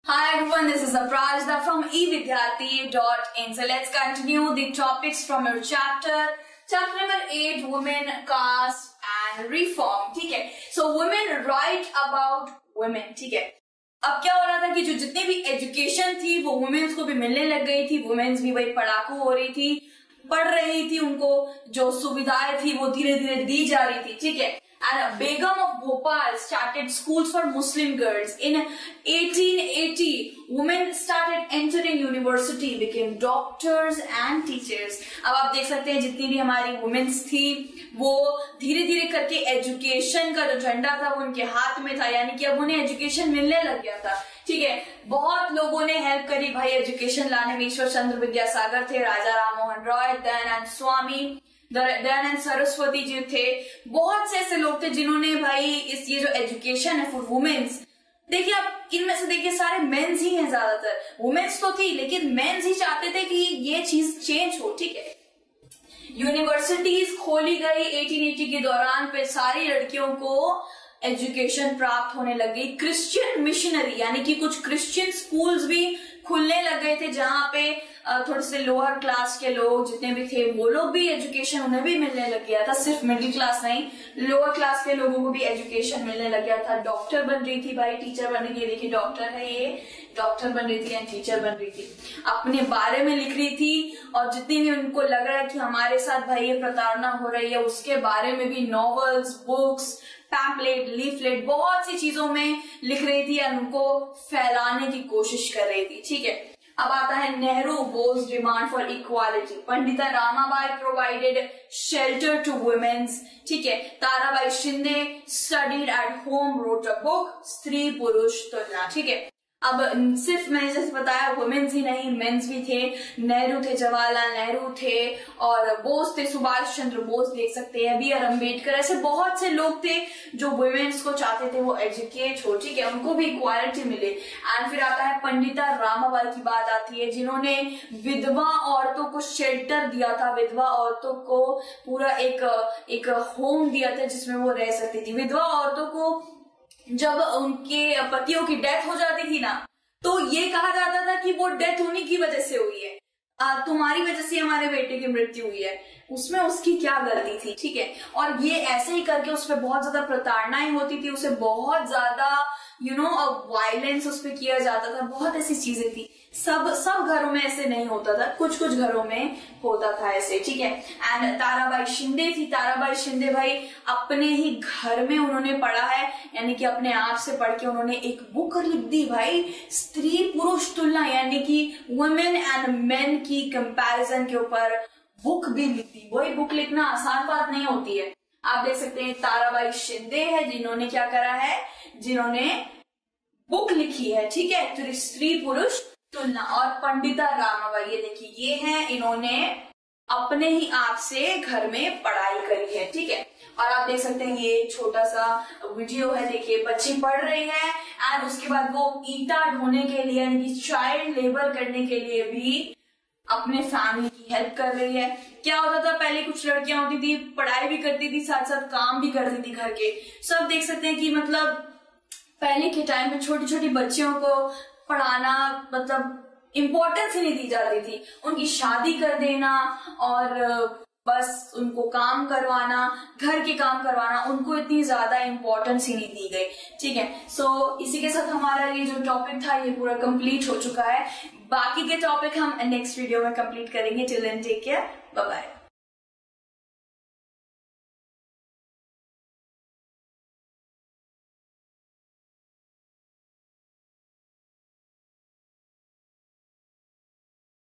Hi everyone, this is Aprajda from evidyarthi.in. So let's continue the topics from your chapter number 8, Women, Caste and Reform. ठीक है, so women write about women. ठीक है, अब क्या हो रहा था कि जो जितने भी एजुकेशन थी वो वुमेन्स को भी मिलने लग गई थी. वुमेन्स भी वही पढ़ाकू हो रही थी, पढ़ रही थी, उनको जो सुविधाएं थी वो धीरे धीरे दी जा रही थी. ठीक है, and Begum of Bhopal started schools for Muslim girls. In 1880, women started entering university, became doctors and teachers. अब आप देख सकते हैं जितनी भी हमारी वुमेन्स थी वो धीरे धीरे करके एजुकेशन का जो झंडा था वो उनके हाथ में था, यानी कि अब उन्हें एजुकेशन मिलने लग गया था. ठीक है, बहुत लोगों ने हेल्प करी भाई एजुकेशन लाने में. ईश्वर चंद्र विद्यासागर थे, राजा राम मोहन रॉय, दयानंद स्वामी, दयानंद सरस्वती जी थे. बहुत से ऐसे लोग थे जिन्होंने भाई ये जो एजुकेशन है फॉर वुमेन्स, देखिए आप इनमें से देखिए सारे मेंस ही हैं ज्यादातर. वुमेन्स तो थी लेकिन मेंस ही चाहते थे कि ये चीज चेंज हो. ठीक है, यूनिवर्सिटीज खोली गई 1880 के दौरान पे सारी लड़कियों को एजुकेशन प्राप्त होने लगी. क्रिश्चियन मिशनरी यानी कि कुछ क्रिश्चियन स्कूल्स भी खुलने लग गए थे जहां पे थोड़े से लोअर क्लास के लोग जितने भी थे वो लोग भी एजुकेशन उन्हें भी मिलने लग गया था. सिर्फ मिडिल क्लास नहीं, लोअर क्लास के लोगों को भी एजुकेशन मिलने लग गया था. डॉक्टर बन रही थी भाई, टीचर बन रही थी. देखिए डॉक्टर है, ये डॉक्टर बन रही थी एंड टीचर बन रही थी, अपने बारे में लिख रही थी. और जितनी भी उनको लग रहा है कि हमारे साथ भाई ये प्रताड़ना हो रही है उसके बारे में भी नॉवेल्स, बुक्स, पैम्पलेट, लीफलेट, बहुत सी चीजों में लिख रही थी और उनको फैलाने की कोशिश कर रही थी. ठीक है, अब आता है Nehru Bose demand for equality. Pandita Ramabai provided shelter to womens. ठीक है, Tarabai Shinde studied at home, wrote a book Stri Purush तुलना. ठीक है, अब सिर्फ मैंने जैसे बताया वुमेन्स ही नहीं, मेंस भी थे. नेहरू थे, जवाहरलाल नेहरू थे, और बोस थे, सुभाष चंद्र बोस देख सकते हैं, बी आर अम्बेडकर. ऐसे बहुत से लोग थे जो वुमेन्स को चाहते थे वो एजुकेट हो. ठीक है, उनको भी इक्वालिटी मिले. एंड फिर आता है पंडिता रामाबाई की बात आती है जिन्होंने विधवा औरतों को शेल्टर दिया था. विधवा औरतों को पूरा एक होम दिया था जिसमें वो रह सकती थी. विधवा औरतों को जब उनके पतियों की डेथ हो जाती थी ना, तो ये कहा जाता था कि वो डेथ उन्हीं की वजह से हुई है, तुम्हारी वजह से हमारे बेटे की मृत्यु हुई है, उसमें उसकी क्या गलती थी. ठीक है, और ये ऐसे ही करके उस पर बहुत ज्यादा प्रताड़नाएं होती थी, उसे बहुत ज्यादा वायलेंस उस पर किया जाता था. बहुत ऐसी चीजें थी. सब घरों में ऐसे नहीं होता था, कुछ कुछ घरों में होता था ऐसे. ठीक है, एंड ताराबाई शिंदे थी. ताराबाई शिंदे भाई अपने ही घर में उन्होंने पढ़ा है, यानी कि अपने आप से पढ़ के उन्होंने एक बुक लिख दी भाई, स्त्री पुरुष तुलना, यानी कि वुमेन एंड मेन की कंपैरिजन के ऊपर बुक भी लिख दी. वही बुक लिखना आसान बात नहीं होती है. आप देख सकते हैं ताराबाई शिंदे है जिन्होंने क्या करा है, जिन्होंने बुक लिखी है. ठीक है, तो स्त्री पुरुष तुलना. और पंडिता रामाबाई, ये देखिए ये है, इन्होंने अपने ही आप से घर में पढ़ाई करी है. ठीक है, और आप देख सकते हैं ये छोटा सा वीडियो है. देखिए बच्ची पढ़ रही है एंड उसके बाद वो ईटा ढोने के लिए यानी कि चाइल्ड लेबर करने के लिए भी अपने फैमिली की हेल्प कर रही है. क्या होता था पहले, कुछ लड़कियां होती थी पढ़ाई भी करती थी साथ साथ काम भी करती थी घर के. सब देख सकते हैं कि मतलब पहले के टाइम में छोटी छोटी बच्चियों को पढ़ाना मतलब इम्पोर्टेंस ही नहीं दी जाती थी. उनकी शादी कर देना और बस उनको काम करवाना, घर के काम करवाना, उनको इतनी ज्यादा इम्पोर्टेंस ही नहीं दी गई. ठीक है, सो इसी के साथ हमारा ये जो टॉपिक था ये पूरा कंप्लीट हो चुका है. बाकी के टॉपिक हम नेक्स्ट वीडियो में कंप्लीट करेंगे. Till then take care, bye bye.